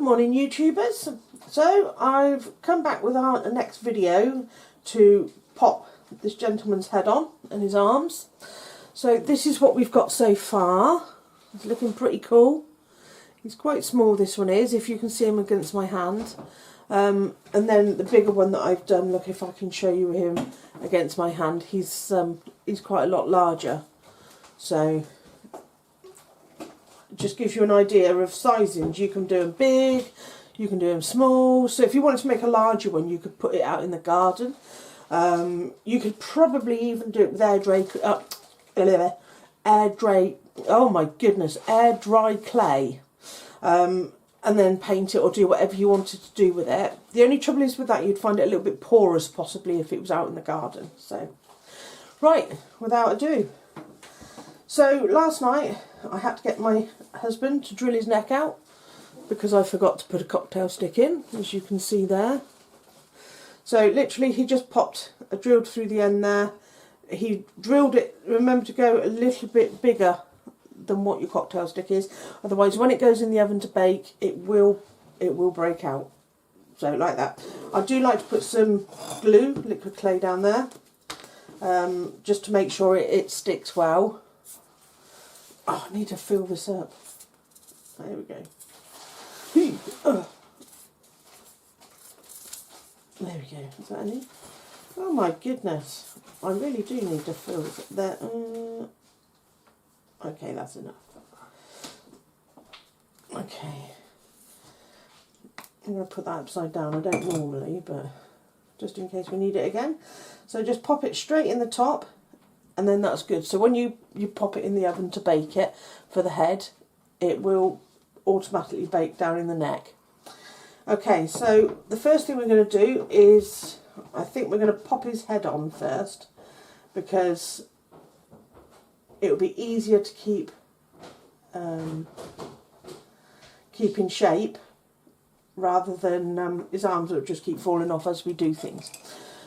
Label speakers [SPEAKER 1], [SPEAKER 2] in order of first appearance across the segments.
[SPEAKER 1] Good morning, YouTubers. So I've come back with our next video to pop this gentleman's head on and his arms. So this is what we've got so far. It's looking pretty cool. He's quite small, this one is, if you can see him against my hand. And then the bigger one that I've done, look if I can show you him against my hand, he's quite a lot larger. So it just gives you an idea of sizings. You can do them big, you can do them small. So if you wanted to make a larger one, you could put it out in the garden. You could probably even do it with air dry clay. And then paint it or do whatever you wanted to do with it. The only trouble is with that, you'd find it a little bit porous possibly if it was out in the garden. So, right, without ado. So last night I had to get my husband to drill his neck out because I forgot to put a cocktail stick in, as you can see there. So literally he just drilled through the end there. He drilled it, remember to go a little bit bigger than what your cocktail stick is, otherwise when it goes in the oven to bake it will break out. So like that. I do like to put some glue, liquid clay down there, just to make sure it sticks well. Oh, I need to fill this up. There we go. There we go. Is that any? Oh my goodness, I really do need to fill this up there. Okay, that's enough. Okay. I'm going to put that upside down. I don't normally, but just in case we need it again. So just pop it straight in the top, and then that's good. So when you pop it in the oven to bake it for the head, it will automatically bake down in the neck. Okay, so the first thing we're going to do is, I think we're going to pop his head on first, because it will be easier to keep in shape rather than his arms that just keep falling off as we do things.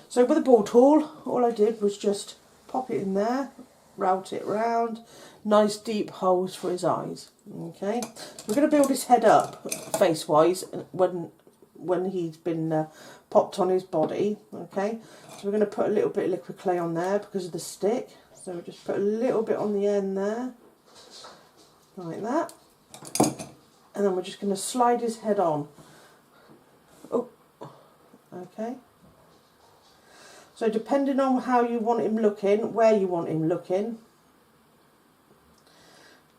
[SPEAKER 1] So with a ball tool, all I did was just pop it in there, route it round, nice deep holes for his eyes. Okay, we're going to build his head up face wise when he's been popped on his body. Okay, so we're going to put a little bit of liquid clay on there because of the stick. So we'll just put a little bit on the end there, like that. And then we're just going to slide his head on. Oh, okay. So depending on how you want him looking, where you want him looking,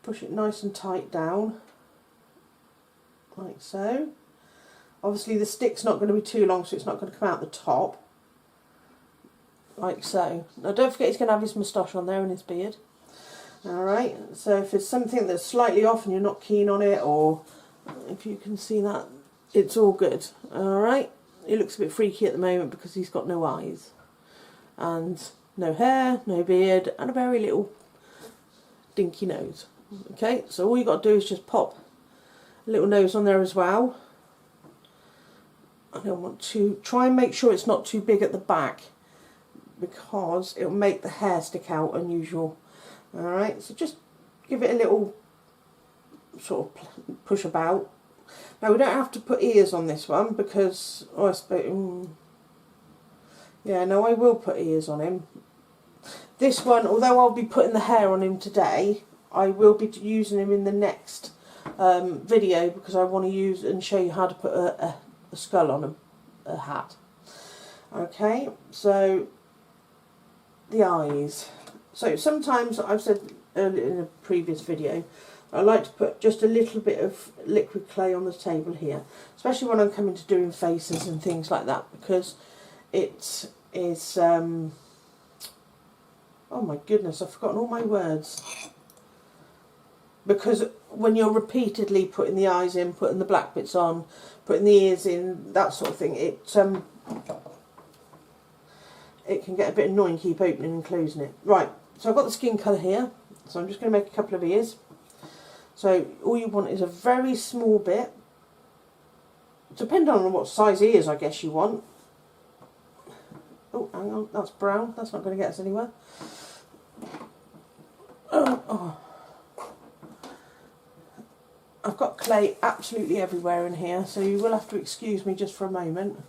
[SPEAKER 1] push it nice and tight down, like so. Obviously the stick's not going to be too long, so it's not going to come out the top. Like so. Now don't forget he's going to have his moustache on there and his beard. Alright, so if it's something that's slightly off and you're not keen on it, or if you can see that, it's all good. Alright, he looks a bit freaky at the moment because he's got no eyes. And no hair, no beard, and a very little dinky nose. Okay, so all you got to do is just pop a little nose on there as well. I don't want to try and make sure it's not too big at the back, because it'll make the hair stick out unusual. Alright, so just give it a little sort of push about. Now we don't have to put ears on this one because, oh, I suppose, yeah, no, I will put ears on him. This one, although I'll be putting the hair on him today, I will be using him in the next video, because I want to use and show you how to put a skull on him, a hat. Okay, so the eyes. So sometimes, I've said earlier in a previous video, I like to put just a little bit of liquid clay on the table here, especially when I'm coming to doing faces and things like that, because it is, oh my goodness, I've forgotten all my words. Because when you're repeatedly putting the eyes in, putting the black bits on, putting the ears in, that sort of thing, it can get a bit annoying, keep opening and closing it. Right, so I've got the skin colour here, so I'm just going to make a couple of ears. So all you want is a very small bit, depending on what size ears I guess you want. Oh, hang on, that's brown, that's not going to get us anywhere. Oh. I've got clay absolutely everywhere in here, so you will have to excuse me just for a moment.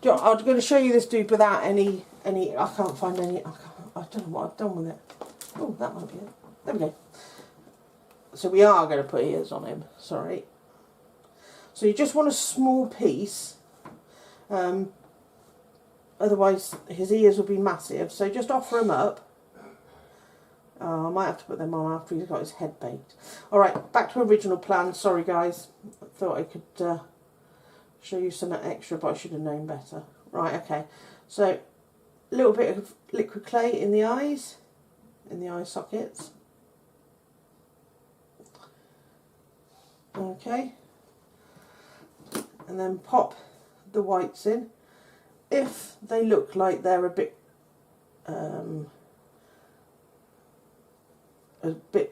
[SPEAKER 1] I'm going to show you this dude without any. I can't find any. I don't know what I've done with it. Oh, that might be it. There we go. So we are going to put ears on him. Sorry. So you just want a small piece. Otherwise his ears will be massive. So just offer him up. I might have to put them on after he's got his head baked. Alright, back to original plan. Sorry guys. I thought I could show you some extra, but I should have known better. Right, okay. So a little bit of liquid clay in the eyes. In the eye sockets. Okay. And then pop the whites in. If they look like they're a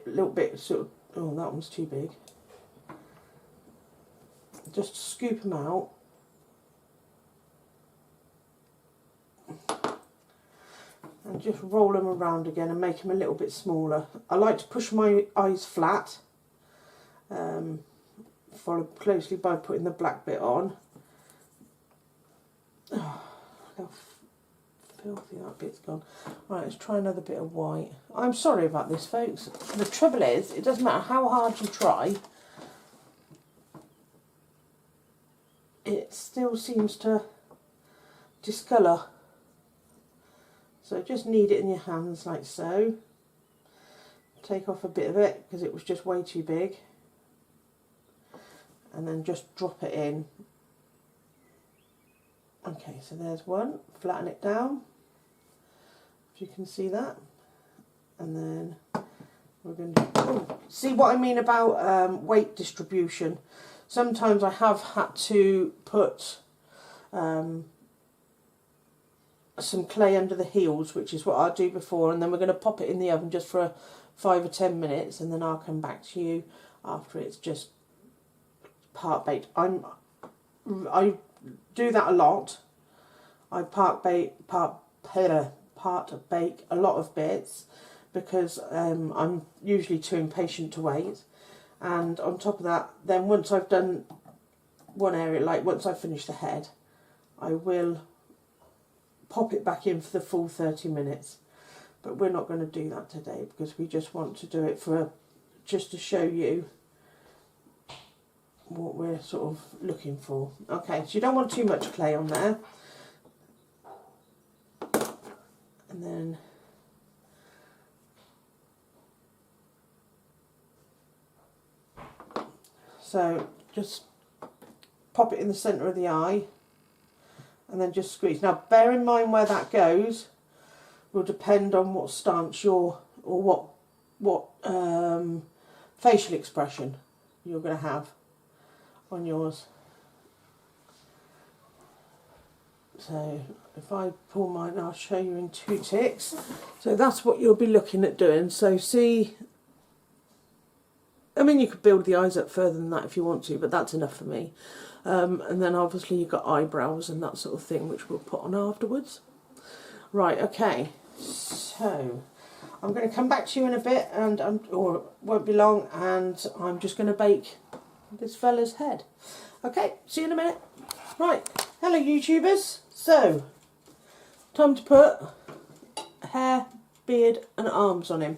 [SPEAKER 1] little bit sort of, oh, that one's too big. Just scoop them out. And just roll them around again and make them a little bit smaller. I like to push my eyes flat. Follow closely by putting the black bit on. Oh, how filthy that bit's gone. Right, let's try another bit of white. I'm sorry about this, folks. The trouble is, it doesn't matter how hard you try, it still seems to discolour. So just knead it in your hands like so. Take off a bit of it because it was just way too big. And then just drop it in. Okay, so there's one. Flatten it down, if you can see that. And then we're going to see what I mean about weight distribution. Sometimes I have had to put some clay under the heels, which is what I'll do before, and then we're going to pop it in the oven just for 5 or 10 minutes, and then I'll come back to you after it's just part baked. I do that a lot. I part bake a lot of bits because I'm usually too impatient to wait. And on top of that, then once I've done one area, like once I've finished the head, I will pop it back in for the full 30 minutes. But we're not going to do that today because we just want to do it just to show you what we're sort of looking for. Okay, so you don't want too much clay on there. And then so just pop it in the centre of the eye and then just squeeze. Now bear in mind where that goes will depend on what stance or what facial expression you're going to have on yours. So if I pull mine, I'll show you in 2 ticks. So that's what you'll be looking at doing. So see, I mean you could build the eyes up further than that if you want to, but that's enough for me. And then obviously you've got eyebrows and that sort of thing, which we'll put on afterwards. Right, okay, so I'm going to come back to you in a bit, and or won't be long, and I'm just going to bake this fella's head. Okay, see you in a minute. Right, hello YouTubers. So, time to put hair, beard and arms on him.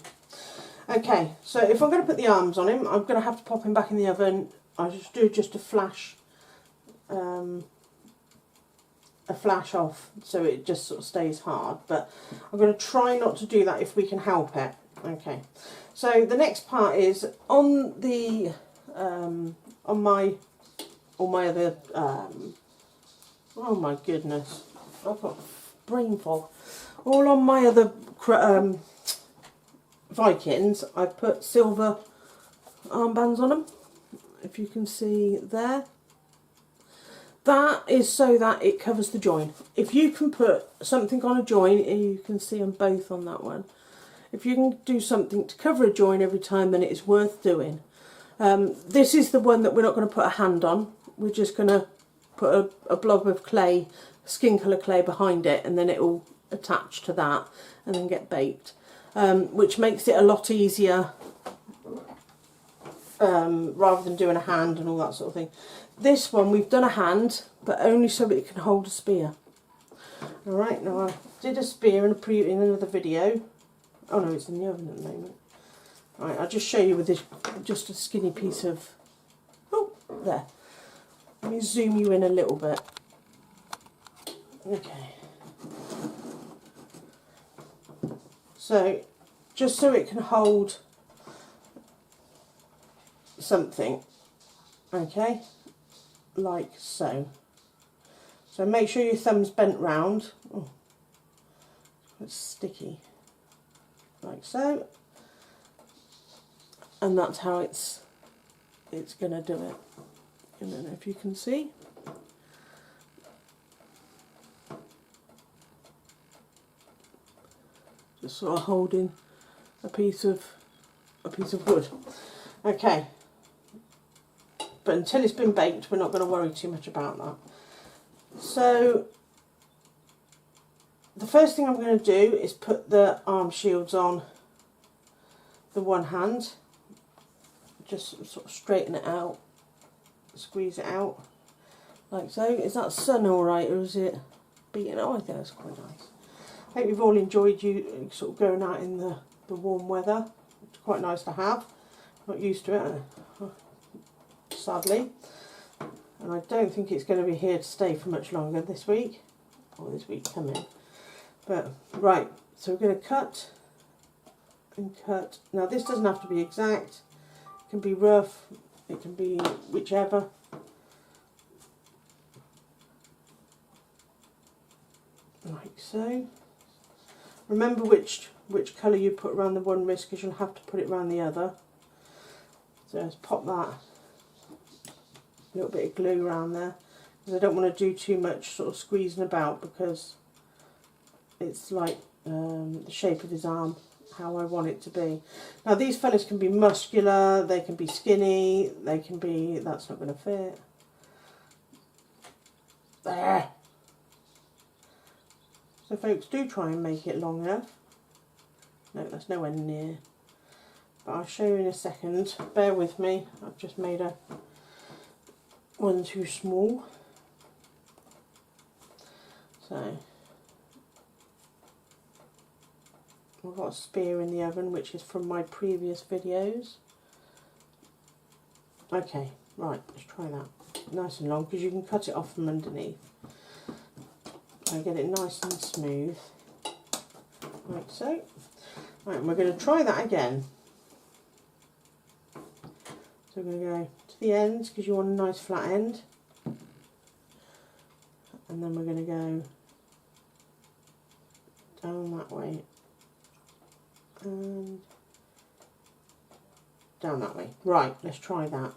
[SPEAKER 1] Okay, so if I'm going to put the arms on him, I'm going to have to pop him back in the oven. I'll just do just a flash off, so it just sort of stays hard, but I'm going to try not to do that if we can help it. Okay, so the next part is on the on my other oh my goodness, I've got brain fog. All on my other Vikings, I've put silver armbands on them, if you can see there. That is so that it covers the join. If you can put something on a join, and you can see them both on that one, if you can do something to cover a join every time, then it is worth doing. This is the one that we're not going to put a hand on. We're just going to put a blob of clay, skin colour clay behind it, and then it will attach to that and then get baked. which makes it a lot easier rather than doing a hand and all that sort of thing. This one we've done a hand, but only so it can hold a spear. Alright, now I did a spear in another video. Oh no, it's in the oven at the moment. Right, I'll just show you with this, just a skinny piece of, oh, there. Let me zoom you in a little bit. Okay. So, just so it can hold something, okay, like so. So make sure your thumb's bent round. Oh, it's sticky. Like so. And that's how it's going to do it. I don't know if you can see. Just sort of holding a piece of wood. Okay. But until it's been baked, we're not going to worry too much about that. So the first thing I'm going to do is put the arm shields on the one hand. Just sort of straighten it out, squeeze it out, like so. Is that sun alright, or is it beating? Oh, I think that's quite nice. I hope you've all enjoyed you sort of going out in the warm weather. It's quite nice to have. Not used to it, sadly. And I don't think it's going to be here to stay for much longer this week, or this week coming. But, right, so we're going to cut and cut. Now this doesn't have to be exact. It can be rough, it can be whichever. Like so. Remember which colour you put around the one wrist, because you'll have to put it around the other. So let's pop that, a little bit of glue around there, because I don't want to do too much sort of squeezing about, because it's like the shape of his arm, how I want it to be. Now these fellas can be muscular, they can be skinny, they can be, that's not going to fit. There. So folks, do try and make it long enough. No, that's nowhere near. But I'll show you in a second. Bear with me, I've just made one too small. So I've got a spear in the oven, which is from my previous videos. Okay, right, let's try that. Nice and long, because you can cut it off from underneath. So get it nice and smooth. Like so. Right, and we're going to try that again. So we're going to go to the ends, because you want a nice flat end. And then we're going to go down that way. And down that way. Right, let's try that.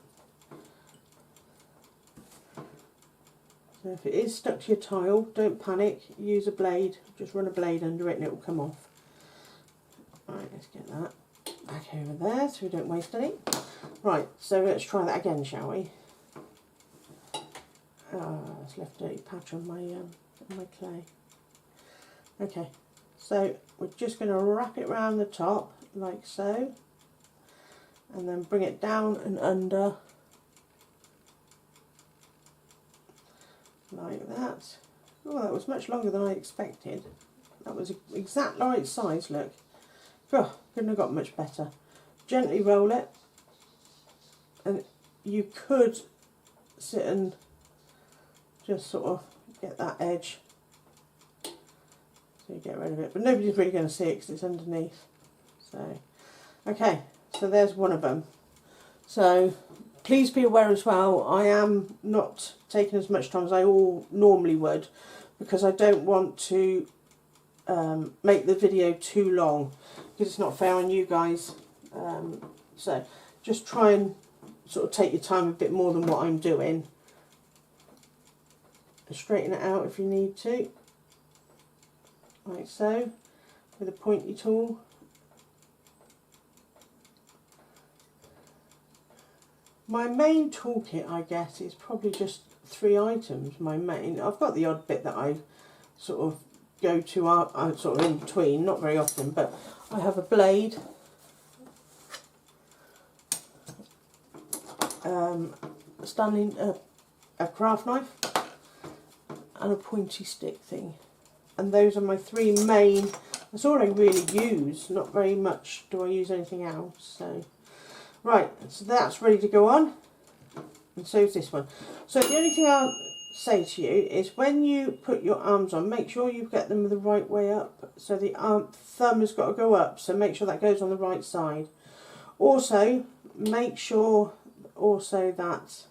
[SPEAKER 1] So if it is stuck to your tile, don't panic, use a blade, just run a blade under it and it will come off. Right, let's get that back over there so we don't waste any. Right, so let's try that again, shall we? It's left a dirty patch on my clay. Okay, so we're just going to wrap it round the top like so, and then bring it down and under like that. Oh, that was much longer than I expected. That was exact right size, look. Oh, couldn't have got much better. Gently roll it, and you could sit and just sort of get that edge so you get rid of it, but nobody's really going to see it because it's underneath. So okay, so there's one of them. So please be aware as well, I am not taking as much time as I normally would, because I don't want to make the video too long, because it's not fair on you guys. So just try and sort of take your time a bit more than what I'm doing. Straighten it out if you need to, like so, with a pointy tool. My main toolkit, I guess, is probably just 3 items. My main, I've got the odd bit that I sort of go to sort of in between, not very often, but I have a blade, a craft knife, and a pointy stick thing. And those are my three main, that's all I really use, not very much do I use anything else. So, right, so that's ready to go on, and so is this one. So the only thing I'll say to you is when you put your arms on, make sure you get them the right way up. So the thumb has got to go up, so make sure that goes on the right side. Also, make sure also that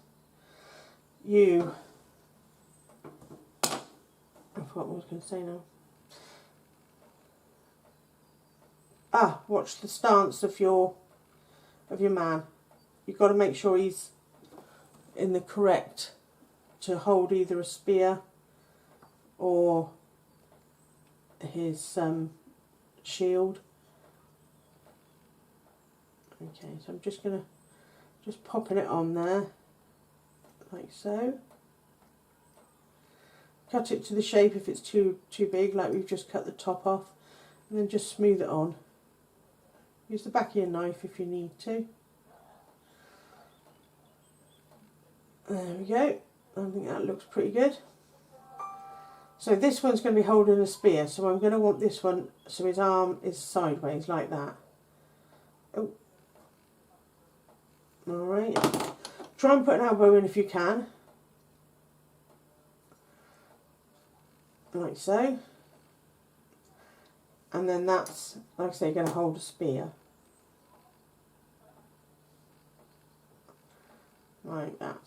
[SPEAKER 1] you, I forgot what I was going to say now. Watch the stance of your man. You've got to make sure he's in the correct to hold either a spear or his shield. Okay, so I'm just going to popping it on there like so. Cut it to the shape if it's too big, like we've just cut the top off, and then just smooth it on. Use the back of your knife if you need to. There we go. I think that looks pretty good. So this one's going to be holding a spear, so I'm going to want this one so his arm is sideways like that. Oh. Alright. Try and put an elbow in if you can. Like so. And then that's, like I say, going to hold a spear. Like that.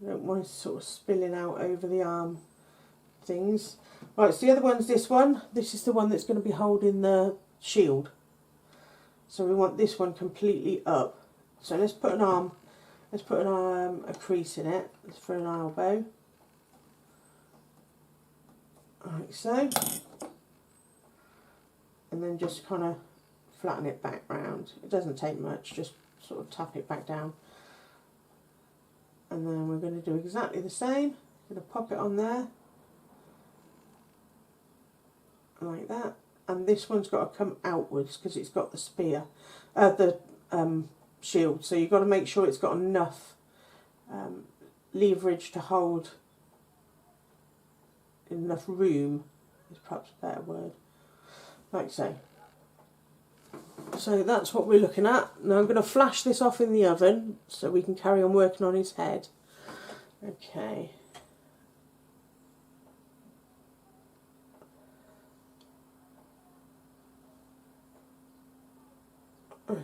[SPEAKER 1] I don't want it sort of spilling out over the arm things. Right, so the other one's this one. This is the one that's going to be holding the shield. So we want this one completely up. So let's put an arm, a crease in it. Let's for an elbow. Like so. And then just kind of flatten it back round. It doesn't take much, just sort of tap it back down. And then we're going to do exactly the same. I'm going to pop it on there. Like that. And this one's got to come outwards because it's got the spear, the shield. So you've got to make sure it's got enough leverage to hold, enough room is perhaps a better word. Like so. So that's what we're looking at. Now I'm going to flash this off in the oven so we can carry on working on his head. Okay.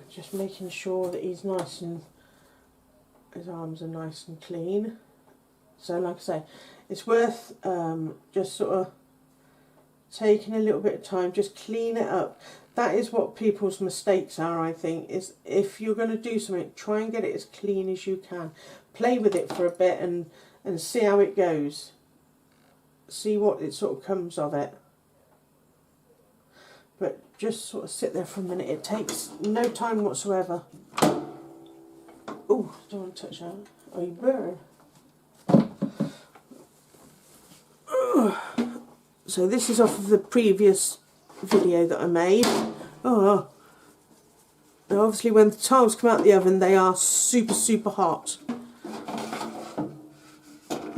[SPEAKER 1] Just making sure that he's nice and his arms are nice and clean. So like I say, it's worth just sort of taking a little bit of time, just clean it up. That is what people's mistakes are, I think, is if you're going to do something, try and get it as clean as you can. Play with it for a bit and see how it goes. See what it sort of comes of it. But just sort of sit there for a minute. It takes no time whatsoever. Oh, don't want to touch that. Oh, you burn. So this is off of the previous video that I made. Oh, now obviously when the tiles come out of the oven they are super hot,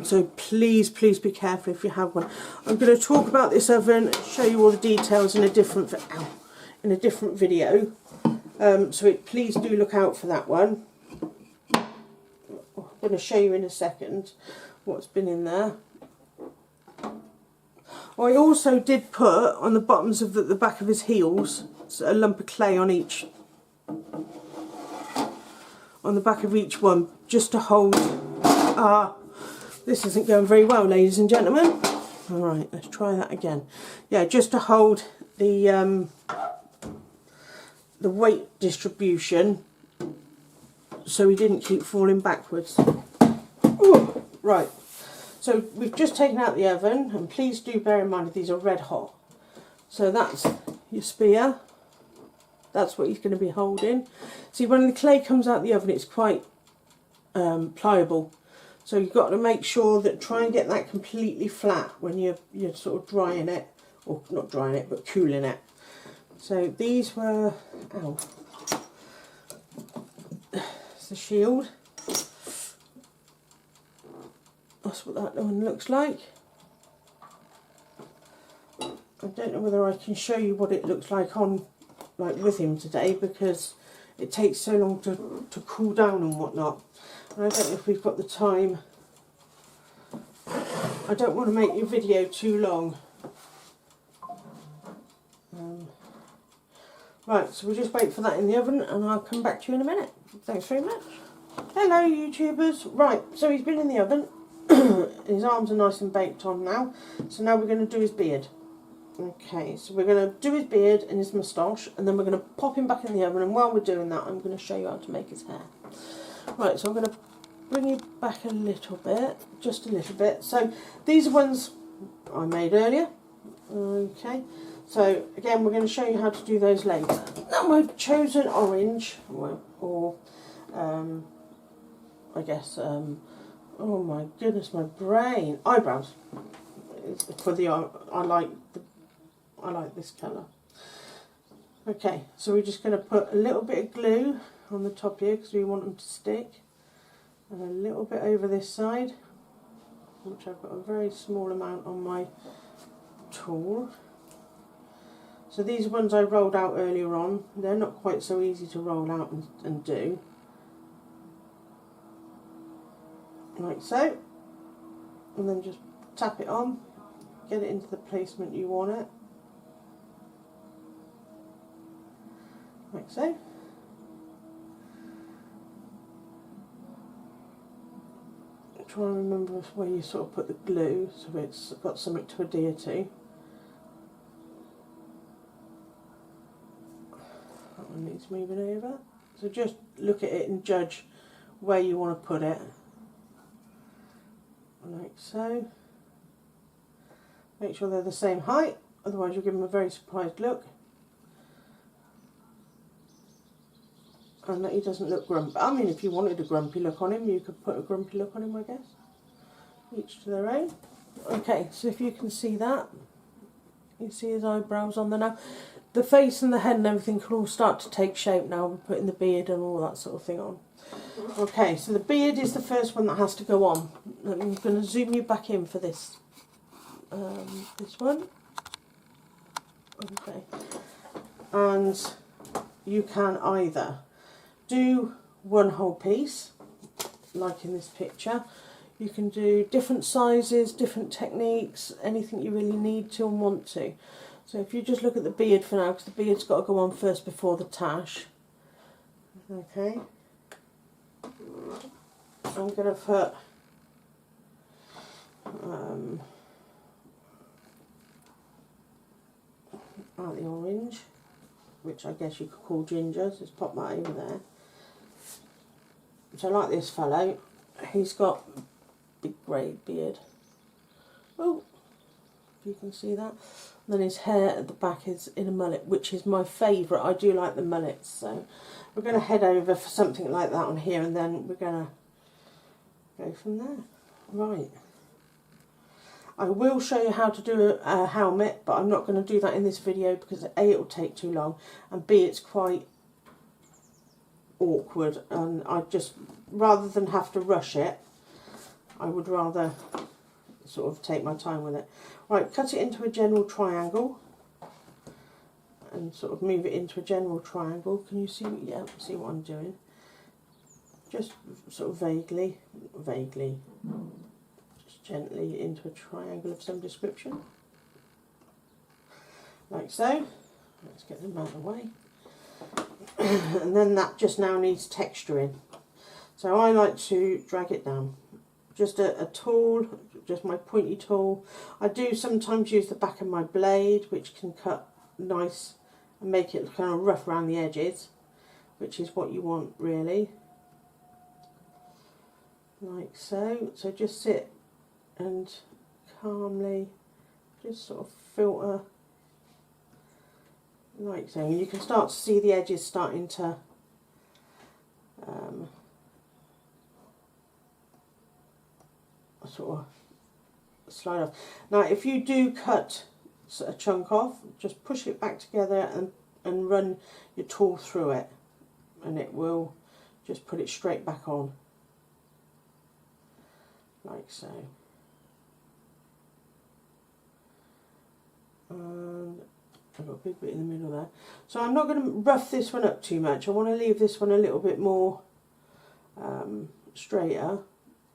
[SPEAKER 1] so please be careful if you have one. I'm going to talk about this oven and show you all the details in a different video, so please do look out for that one. I'm going to show you in a second what's been in there. I also did put on the bottoms of the back of his heels a lump of clay on each, on the back of each one, just to hold. This isn't going very well, ladies and gentlemen. All right, let's try that again. Yeah, just to hold the weight distribution, so he didn't keep falling backwards. Ooh, right. So we've just taken out the oven, and please do bear in mind that these are red hot. So that's your spear. That's what he's going to be holding. See, when the clay comes out the oven, it's quite pliable. So you've got to make sure that try and get that completely flat when you're sort of drying it or not drying it, but cooling it. So these were, ow, it's the shield. That's what that one looks like. I don't know whether I can show you what it looks like on, like with him today, because it takes so long to cool down and whatnot. And I don't know if we've got the time. I don't want to make your video too long. Right, so we'll just wait for that in the oven and I'll come back to you in a minute. Thanks very much. Hello YouTubers. Right, so he's been in the oven. His arms are nice and baked on now. So now we're going to do his beard. Okay, so we're going to do his beard and his moustache, and then we're going to pop him back in the oven, and while we're doing that I'm going to show you how to make his hair. Right, so I'm going to bring you back a little bit, just a little bit. So these are ones I made earlier. Okay, so again we're going to show you how to do those later. Now my chosen orange, or I guess, oh my goodness, my brain, eyebrows. For the I like this colour. Okay, so we're just going to put a little bit of glue on the top here because we want them to stick, and a little bit over this side, which I've got a very small amount on my tool. So these ones I rolled out earlier on, they're not quite so easy to roll out and do. Like so, and then just tap it on, get it into the placement you want it. Like so. Try and remember where you sort of put the glue so it's got something to adhere to. That one needs moving over. So just look at it and judge where you want to put it. Like so. Make sure they're the same height, otherwise you'll give them a very surprised look. And that he doesn't look grumpy. I mean, if you wanted a grumpy look on him, you could put a grumpy look on him, I guess. Each to their own. Okay, so if you can see that, you see his eyebrows on there now. The face and the head and everything can all start to take shape now. We're putting the beard and all that sort of thing on. Okay, so the beard is the first one that has to go on. I'm going to zoom you back in for this. This one. Okay. And you can either do one whole piece, like in this picture. You can do different sizes, different techniques, anything you really need to and want to. So if you just look at the beard for now, because the beard's got to go on first before the tash. Okay. I'm going to put out the orange, which I guess you could call ginger, so just pop that over there. So like this fellow, he's got big grey beard. Oh, if you can see that. And then his hair at the back is in a mullet, which is my favourite. I do like the mullets, so we're going to head over for something like that on here, and then we're going to go from there. Right. I will show you how to do a helmet, but I'm not going to do that in this video because A, it will take too long, and B, it's quite awkward, and I just, rather than have to rush it, I would rather sort of take my time with it. Right, cut it into a general triangle and sort of move it into a general triangle. Can you see? Yeah, see what I'm doing? Just sort of vaguely, just gently into a triangle of some description, like so. Let's get them out of the way. And then that just now needs texturing. So I like to drag it down. Just a tool, just my pointy tool. I do sometimes use the back of my blade, which can cut nice and make it kind of rough around the edges, which is what you want really. Like so. So just sit and calmly just sort of filter like so. And you can start to see the edges starting to sort of slide off. Now if you do cut a chunk off, just push it back together and run your tool through it, and it will just put it straight back on, like so. And I've got a big bit in the middle there. So I'm not going to rough this one up too much. I want to leave this one a little bit more straighter,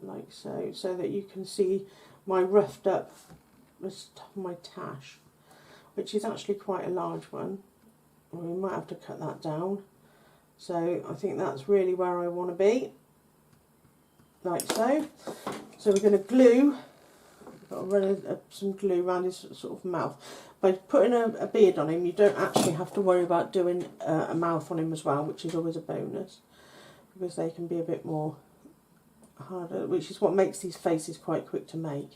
[SPEAKER 1] like so, so that you can see my roughed up, my tash, which is actually quite a large one. We might have to cut that down. So I think that's really where I want to be, like so. So we're going to glue. I've got to run some glue around his sort of mouth. By putting a beard on him, you don't actually have to worry about doing a mouth on him as well, which is always a bonus, because they can be a bit more harder, which is what makes these faces quite quick to make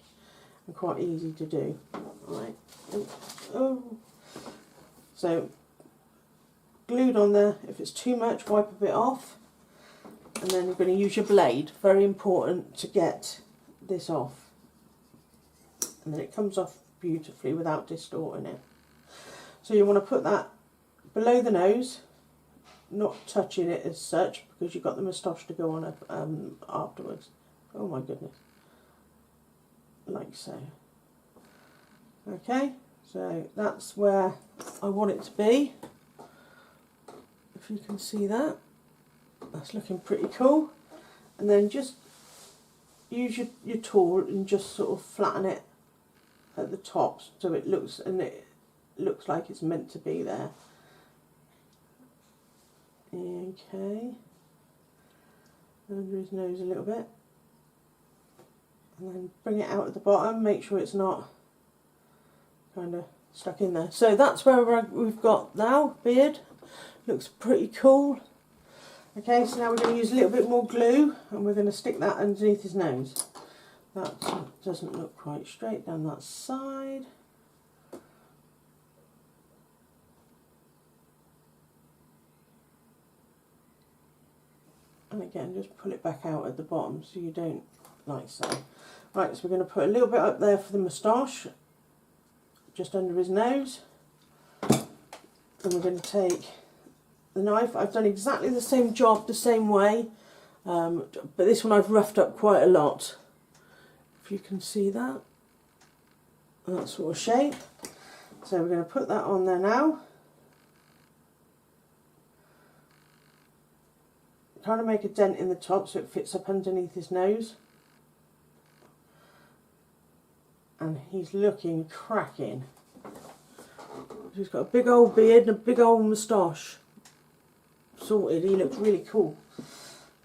[SPEAKER 1] and quite easy to do. Right. Oh. So glued on there. If it's too much, wipe a bit off, and then you're going to use your blade. Very important to get this off, and then it comes off beautifully without distorting it. So you want to put that below the nose, not touching it as such, because you've got the moustache to go on afterwards. Oh my goodness, like so. Okay, so that's where I want it to be. If you can see that, that's looking pretty cool. And then just use your tool and just sort of flatten it at the top so it looks like it's meant to be there. Okay, under his nose a little bit, and then bring it out at the bottom. Make sure it's not kind of stuck in there. So that's where we've got now. Beard looks pretty cool. Okay, so now we're going to use a little bit more glue, and we're going to stick that underneath his nose. That doesn't look quite straight down that side. And again, just pull it back out at the bottom so you don't, like so. Right, so we're going to put a little bit up there for the moustache, just under his nose. And we're going to take the knife. I've done exactly the same job the same way, but this one I've roughed up quite a lot. If you can see that, that sort of shape. So we're going to put that on there now. Kind of make a dent in the top so it fits up underneath his nose. And he's looking cracking. He's got a big old beard and a big old moustache. Sorted, he looks really cool.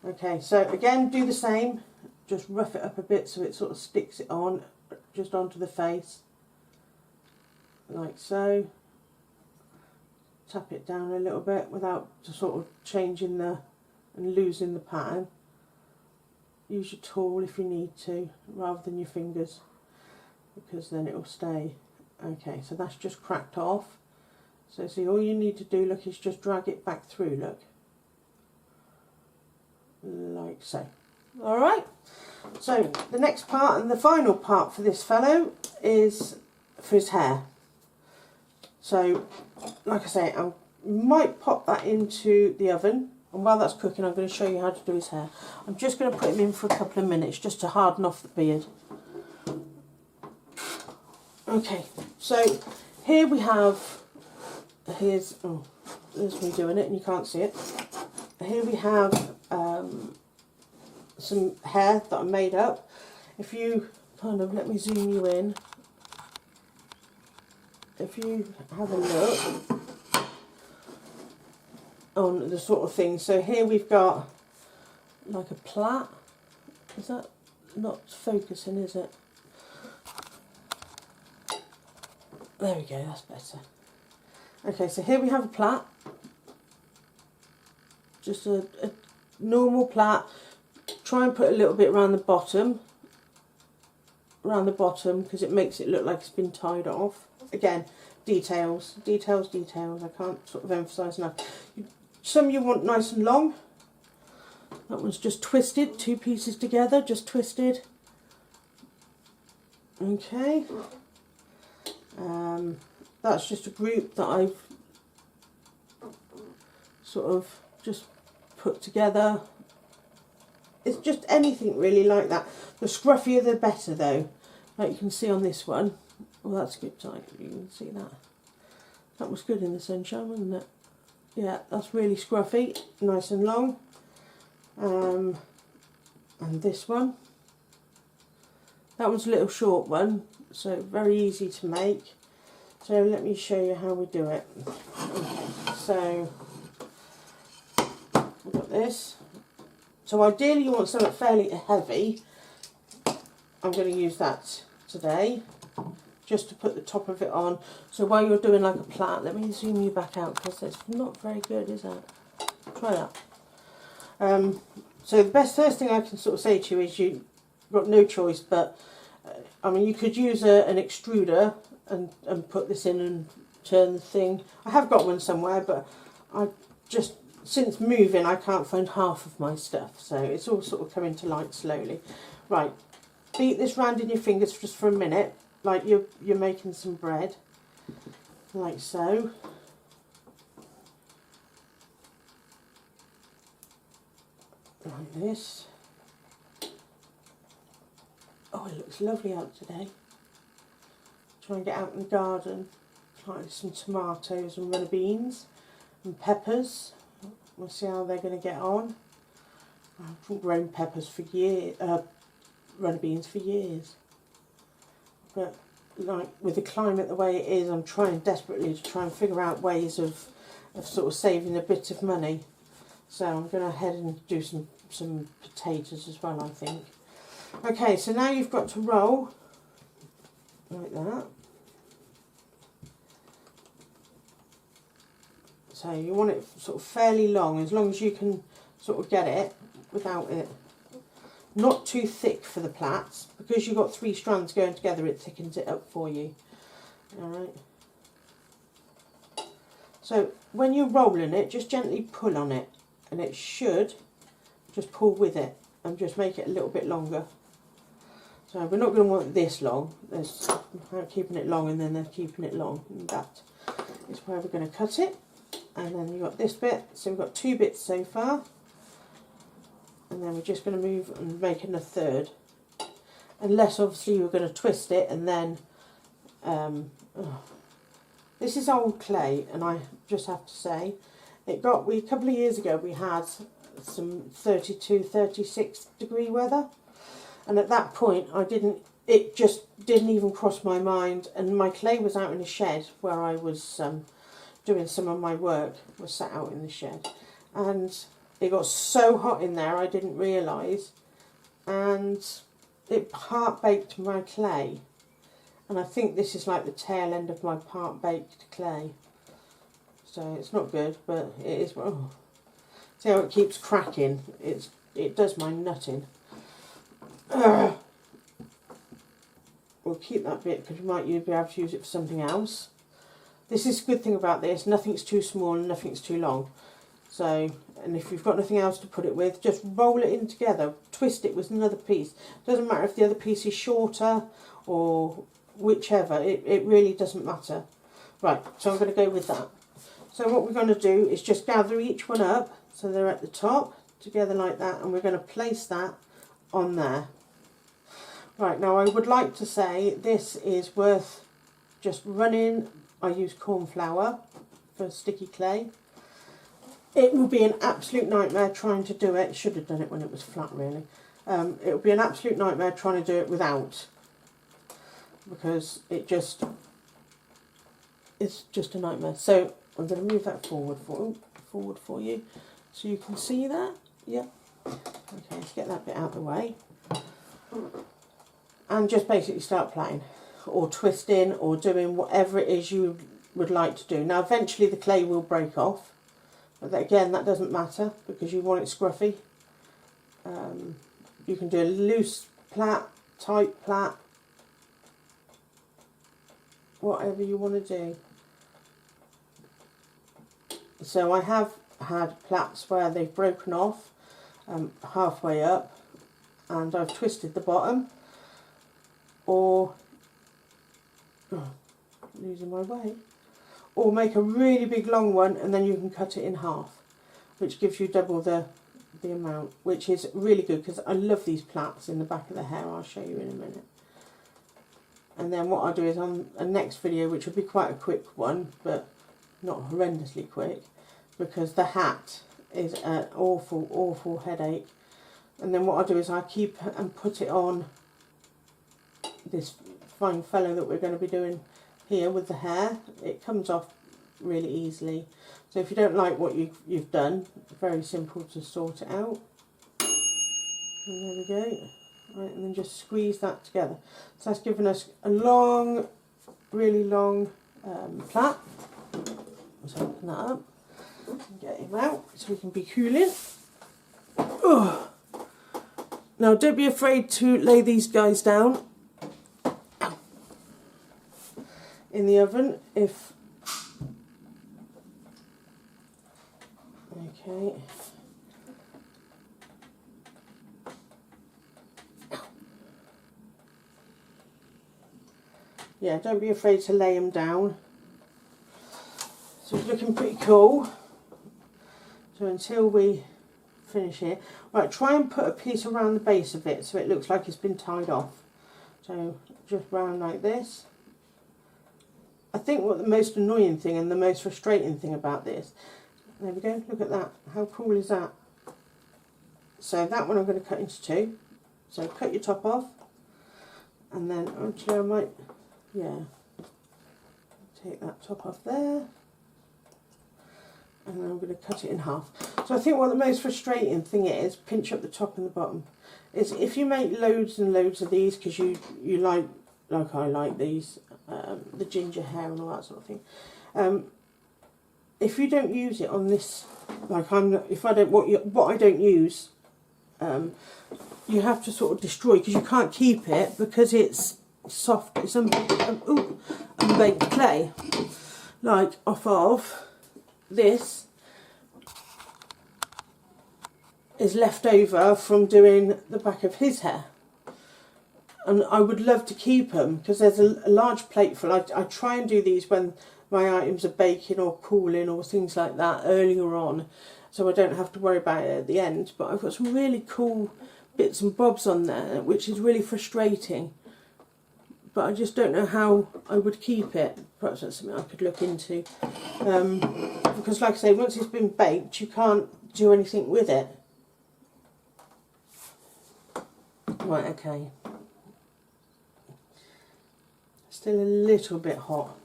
[SPEAKER 1] Okay, so again, do the same. Just rough it up a bit so it sort of sticks it on, just onto the face, like so. Tap it down a little bit without sort of changing and losing the pattern. Use your tool if you need to, rather than your fingers, because then it will stay. Okay, so that's just cracked off. So see, all you need to do, look, is just drag it back through, look. Like so. Alright, so the next part and the final part for this fellow is for his hair. So, like I say, I might pop that into the oven, and while that's cooking I'm going to show you how to do his hair. I'm just going to put him in for a couple of minutes just to harden off the beard. Okay, so here we have his, oh, there's me doing it and you can't see it. Here we have some hair that I made up. If you kind of, let me zoom you in. If you have a look on the sort of thing, so here we've got like a plait. Is that not focusing, is it? There we go, that's better. Okay, so here we have a plait. Just a normal plait. Try and put a little bit around the bottom, because it makes it look like it's been tied off. Again, details, details, details. I can't sort of emphasise enough. Some you want nice and long. That one's just twisted, two pieces together, just twisted. Okay. That's just a group that I've sort of just put together. It's just anything really like that. The scruffier the better though. Like you can see on this one. Well, that's good tight. You can see that. That was good in the sunshine, wasn't it? Yeah, that's really scruffy, nice and long. And this one. That one's a little short one, so very easy to make. So let me show you how we do it. Okay, so we've got this. So ideally you want something fairly heavy. I'm going to use that today, just to put the top of it on. So while you're doing like a plait, let me zoom you back out because it's not very good, is it? Try that. So the first thing I can sort of say to you is you've got no choice, but I mean you could use an extruder and put this in and turn the thing. I have got one somewhere, but I just, since moving, I can't find half of my stuff, so it's all sort of coming to light slowly. Right, beat this round in your fingers just for a minute, like you're making some bread, like so. Like this. Oh, it looks lovely out today. Try and get out in the garden, plant some tomatoes and runner beans and peppers. We'll see how they're going to get on. I've grown peppers for years, runner beans for years. But like with the climate the way it is, I'm trying desperately to try and figure out ways of sort of saving a bit of money. So I'm going to head and do some potatoes as well, I think. Okay, so now you've got to roll like that. So you want it sort of fairly long, as you can sort of get it without it. Not too thick for the plaits, because you've got 3 strands going together, it thickens it up for you. Alright. So when you're rolling it, just gently pull on it, and it should just pull with it and just make it a little bit longer. So we're not going to want this long. There's keeping it long and then they're keeping it long. And that is where we're going to cut it. And then you've got this bit. So we've got 2 bits so far. And then we're just going to move and make in a third. Unless obviously you're going to twist it and then... This is old clay, and I just have to say, a couple of years ago we had some 32, 36 degree weather. And at that point, it just didn't even cross my mind. And my clay was out in a shed where I was doing some of my work, was sat out in the shed. And it got so hot in there, I didn't realise. And it part-baked my clay. And I think this is like the tail end of my part-baked clay. So it's not good, but it is. Oh. See how it keeps cracking? It does my nutting. We'll keep that bit because you might be able to use it for something else. This is a good thing about this, nothing's too small and nothing's too long. So, and if you've got nothing else to put it with, just roll it in together, twist it with another piece. Doesn't matter if the other piece is shorter or whichever, it really doesn't matter. Right, so I'm going to go with that. So what we're going to do is just gather each one up so they're at the top, together like that, and we're going to place that on there. Right, now I would like to say this is worth just running. I use corn flour for sticky clay. It will be an absolute nightmare trying to do it. Should have done it when it was flat, really. It will be an absolute nightmare trying to do it without, because it's just a nightmare. So I'm going to move that forward for you so you can see that. Yeah. Okay, let's get that bit out of the way. And just basically start playing or twisting or doing whatever it is you would like to do. Now eventually the clay will break off, but again that doesn't matter because you want it scruffy. You can do a loose plait, tight plait, whatever you want to do. So I have had plaits where they've broken off halfway up and I've twisted the bottom, or losing my way. Or make a really big long one and then you can cut it in half, which gives you double the amount, which is really good because I love these plaits in the back of the hair. I'll show you in a minute. And then what I'll do is on a next video, which will be quite a quick one, but not horrendously quick, because the hat is an awful, awful headache. And then what I'll do is I keep and put it on this fine fellow that we're going to be doing here with the hair. It comes off really easily. So if you don't like what you've done, very simple to sort it out. And there we go. Right, and then just squeeze that together. So that's given us a long, really long plait. Let's open that up and get him out so we can be cooling. Ugh. Now don't be afraid to lay these guys down in the oven if... Okay. Yeah, don't be afraid to lay them down. So it's looking pretty cool. So until we finish it, right, try and put a piece around the base of it so it looks like it's been tied off. So just round like this. I think what the most annoying thing and the most frustrating thing about this, there we go, look at that, how cool is that? So that one I'm going to cut into two. So cut your top off, and then actually I might, yeah, take that top off there, and then I'm going to cut it in half. So I think what the most frustrating thing is, pinch up the top and the bottom, is if you make loads and loads of these, because you like I like these, the ginger hair and all that sort of thing. If you don't use it on this, like if I don't, what I don't use, you have to sort of destroy, because you can't keep it because it's soft, it's unbaked clay, like off of this is left over from doing the back of his hair. And I would love to keep them because there's a large plate full. I try and do these when my items are baking or cooling or things like that earlier on, so I don't have to worry about it at the end. But I've got some really cool bits and bobs on there, which is really frustrating. But I just don't know how I would keep it. Perhaps that's something I could look into. Because like I say, once it's been baked, you can't do anything with it. Right, okay. Still a little bit hot.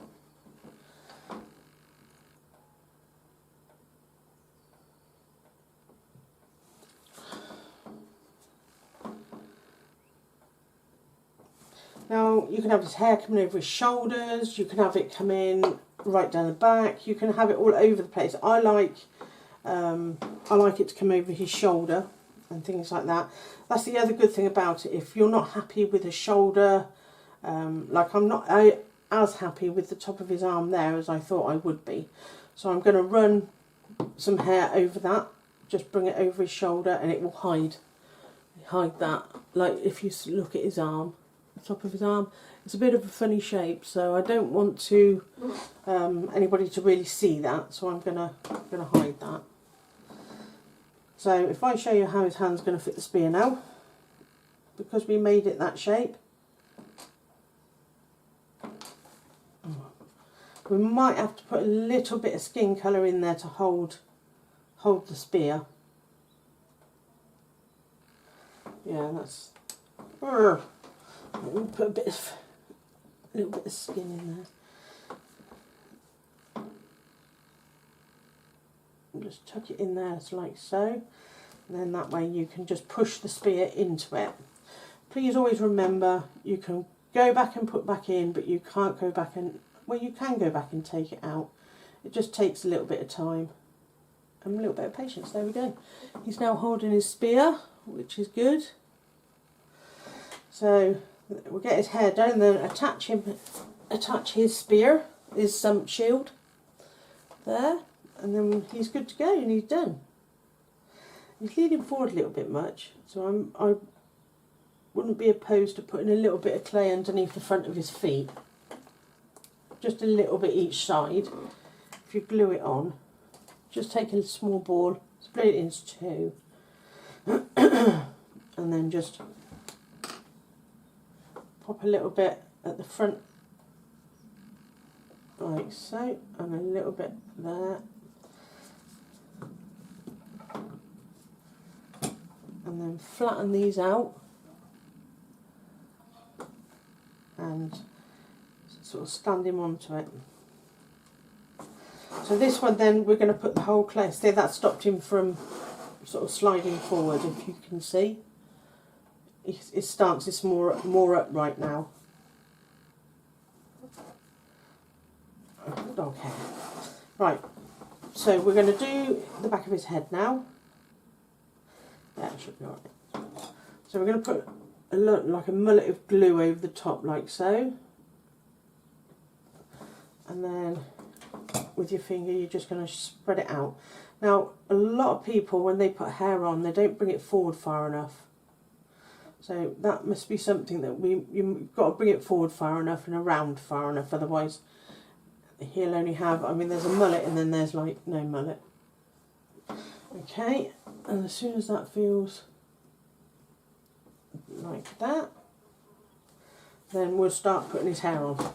[SPEAKER 1] Now you can have his hair coming over his shoulders, you can have it come in right down the back, you can have it all over the place. I like it to come over his shoulder and things like that. That's the other good thing about it. If you're not happy with his shoulder, like I'm not as happy with the top of his arm there as I thought I would be. So I'm going to run some hair over that, just bring it over his shoulder, and it will hide that. Like if you look at his arm, the top of his arm, it's a bit of a funny shape, so I don't want to anybody to really see that, so I'm gonna hide that. So if I show you how his hand's going to fit the spear now, because we made it that shape, we might have to put a little bit of skin colour in there to hold the spear. Yeah, that's... We'll put a little bit of skin in there. And just tuck it in there like so. And then that way you can just push the spear into it. Please always remember, you can go back and put back in, but you can't go back and... Well, you can go back and take it out. It just takes a little bit of time and a little bit of patience. There we go. He's now holding his spear, which is good. So we'll get his hair done and then attach his spear, his shield there, and then he's good to go and he's done. He's leaning forward a little bit much, so I wouldn't be opposed to putting a little bit of clay underneath the front of his feet. just a little bit each side. If you glue it on, just take a small ball, split it into two, and then just pop a little bit at the front, like so, and a little bit there. And then flatten these out and sort of stand him onto it. So this one then we're going to put the whole clay. See, that stopped him from sort of sliding forward, if you can see. His stance is more upright now. Dog hair. Right, so we're going to do the back of his head now. That should be alright. So we're going to put like a mullet of glue over the top, like so. And then with your finger, you're just going to spread it out. Now, a lot of people, when they put hair on, they don't bring it forward far enough. So that must be something that you've got to bring it forward far enough and around far enough. Otherwise, he'll only have, I mean, there's a mullet and then there's like no mullet. Okay, and as soon as that feels like that, then we'll start putting his hair on.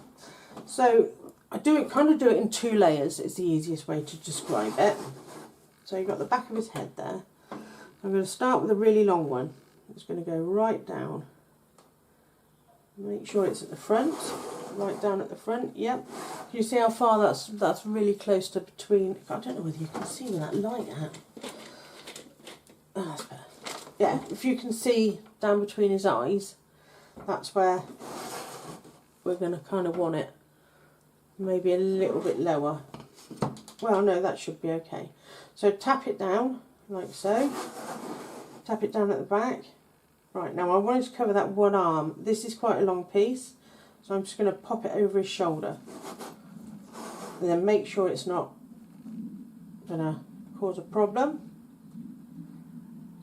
[SPEAKER 1] So I kind of do it in 2 layers. It's the easiest way to describe it. So you've got the back of his head there. I'm going to start with a really long one. It's going to go right down. Make sure it's at the front, right down at the front. Yep. You see how far that's really close to between. I don't know whether you can see with that light at. Oh, that's better. Yeah, if you can see down between his eyes, that's where we're going to kind of want it. Maybe a little bit lower. Well, no, that should be okay. So tap it down, like so. Tap it down at the back. Right, now I wanted to cover that one arm. This is quite a long piece, so I'm just going to pop it over his shoulder. And then make sure it's not going to cause a problem.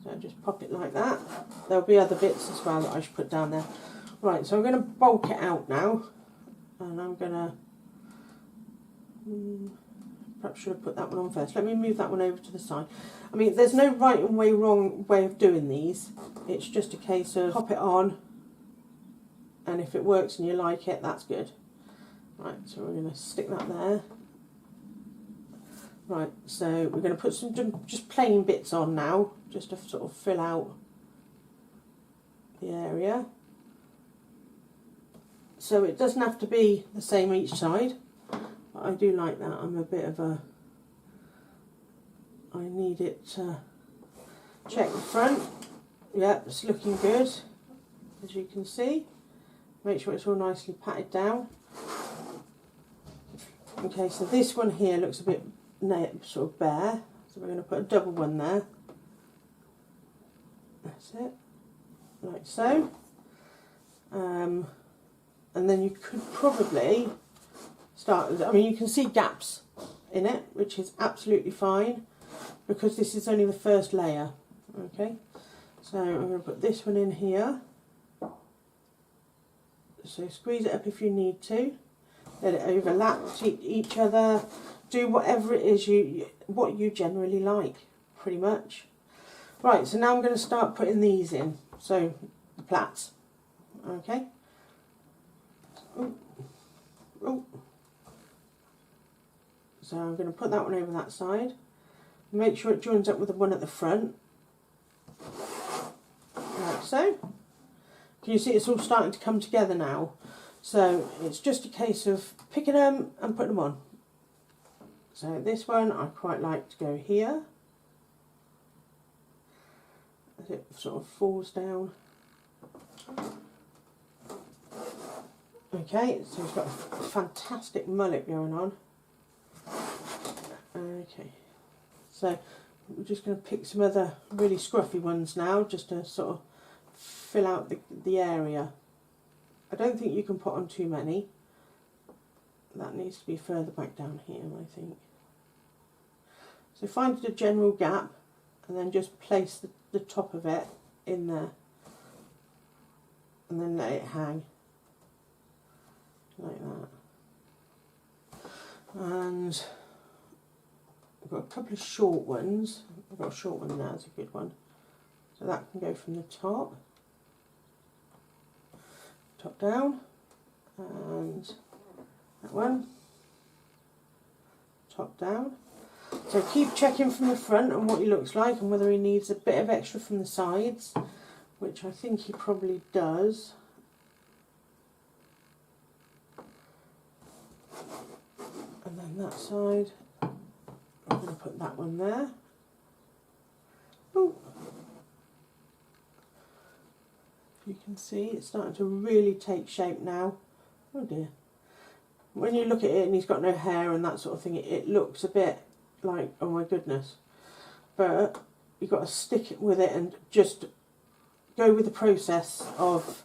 [SPEAKER 1] So just pop it like that. There'll be other bits as well that I should put down there. Right, so I'm going to bulk it out now. And I'm going to... perhaps should have put that one on first. Let me move that one over to the side. I mean, there's no right and wrong way of doing these. It's just a case of pop it on, and if it works and you like it, that's good. Right, so we're going to stick that there. Right, so we're going to put some just plain bits on now, just to sort of fill out the area. So it doesn't have to be the same each side. I do like that. I'm a bit of a... I need it to check the front. Yep, it's looking good, as you can see. Make sure it's all nicely patted down. Okay, so this one here looks a bit sort of bare, so we're going to put a double one there. That's it, like so. And then you could probably start, I mean, you can see gaps in it, which is absolutely fine because this is only the first layer. Okay, so I'm going to put this one in here. So squeeze it up if you need to. Let it overlap each other. Do whatever it is what you generally like, pretty much. Right, so now I'm going to start putting these in. So the plaits. Okay. Ooh. Ooh. So I'm going to put that one over that side. Make sure it joins up with the one at the front. Like so. Can you see it's all starting to come together now? So it's just a case of picking them and putting them on. So this one I quite like to go here. As it sort of falls down. Okay, so he's got a fantastic mullet going on. Okay, so we're just going to pick some other really scruffy ones now, just to sort of fill out the area. I don't think you can put on too many. That needs to be further back down here, I think. So find a general gap and then just place the top of it in there and then let it hang like that. And I've got a couple of short ones. I've got a short one there, that's a good one. So that can go from the top down, and that one, top down. So keep checking from the front on what he looks like and whether he needs a bit of extra from the sides, which I think he probably does. And then that side, I'm going to put that one there. Ooh. You can see it's starting to really take shape now. Oh dear. When you look at it and he's got no hair and that sort of thing, it looks a bit like, oh my goodness. But you've got to stick with it and just go with the process of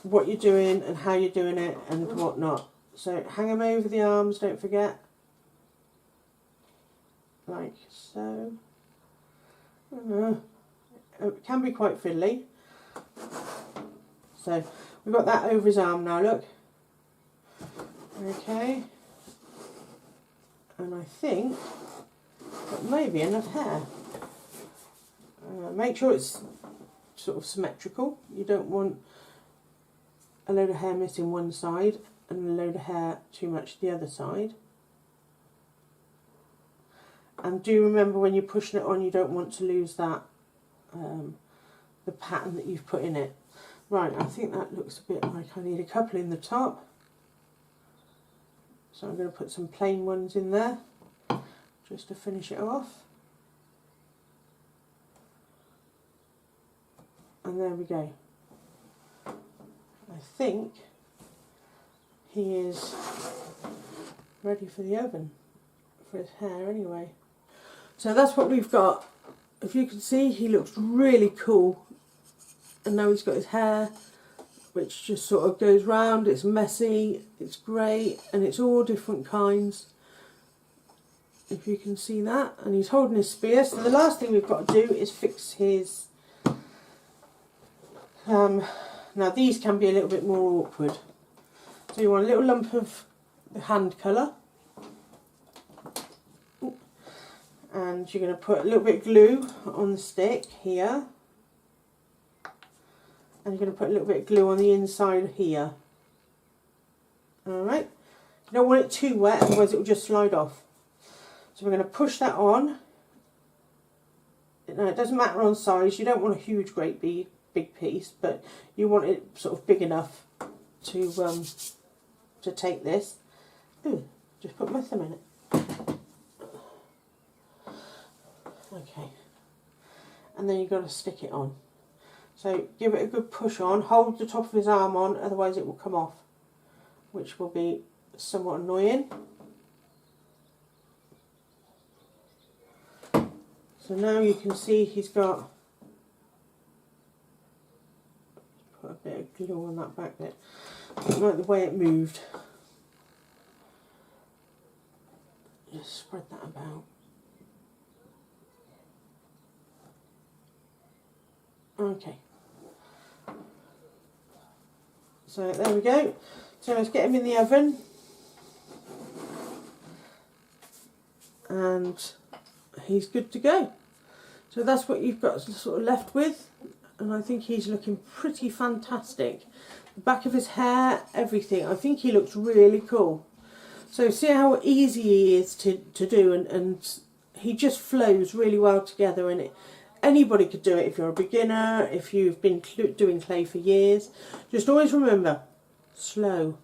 [SPEAKER 1] what you're doing and how you're doing it and whatnot. So hang them over the arms, don't forget. Like so. It can be quite fiddly. So we've got that over his arm now, look. Okay. And I think that may be enough hair. Make sure it's sort of symmetrical. You don't want a load of hair missing one side and a load of hair too much the other side. And do remember when you're pushing it on, you don't want to lose that the pattern that you've put in it. Right, I think that looks a bit like I need a couple in the top. So I'm going to put some plain ones in there just to finish it off. And there we go. I think he is ready for the oven, for his hair anyway. So that's what we've got. If you can see, he looks really cool. And now he's got his hair, which just sort of goes round. It's messy, it's great, and it's all different kinds. If you can see that. And he's holding his spear. So the last thing we've got to do is fix his... now these can be a little bit more awkward. So you want a little lump of the hand colour. And you're going to put a little bit of glue on the stick here. And you're going to put a little bit of glue on the inside here. Alright. You don't want it too wet, otherwise it will just slide off. So we're going to push that on. Now it doesn't matter on size, you don't want a huge great big piece, but you want it sort of big enough to take this. Ooh, just put my thumb in it. Okay. And then you've got to stick it on. So give it a good push on, hold the top of his arm on, otherwise it will come off, which will be somewhat annoying. So now you can see he's got, put a bit of glue on that back bit. I don't like the way it moved. Just spread that about. Okay. So there we go. So let's get him in the oven. And he's good to go. So that's what you've got sort of left with. And I think he's looking pretty fantastic. The back of his hair, everything. I think he looks really cool. So see how easy he is to do, and he just flows really well together, and anybody could do it. If you're a beginner, if you've been doing clay for years, just always remember, slow.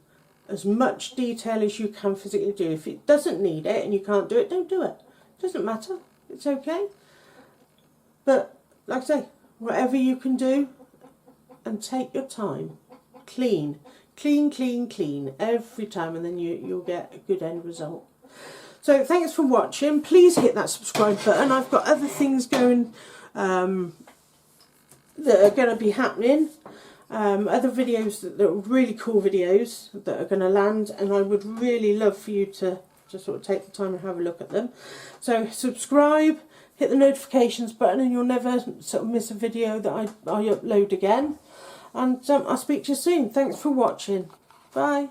[SPEAKER 1] As much detail as you can physically do. If it doesn't need it and you can't do it, don't do it. It doesn't matter. It's okay. But like I say, whatever you can do, and take your time. Clean. Clean, clean, clean every time, and then you'll get a good end result. So thanks for watching. Please hit that subscribe button. I've got other things going that are going to be happening. Other videos that are really cool videos that are going to land, and I would really love for you to just sort of take the time and have a look at them. So subscribe, hit the notifications button, and you'll never sort of miss a video that I upload again. And I'll speak to you soon. Thanks for watching. Bye.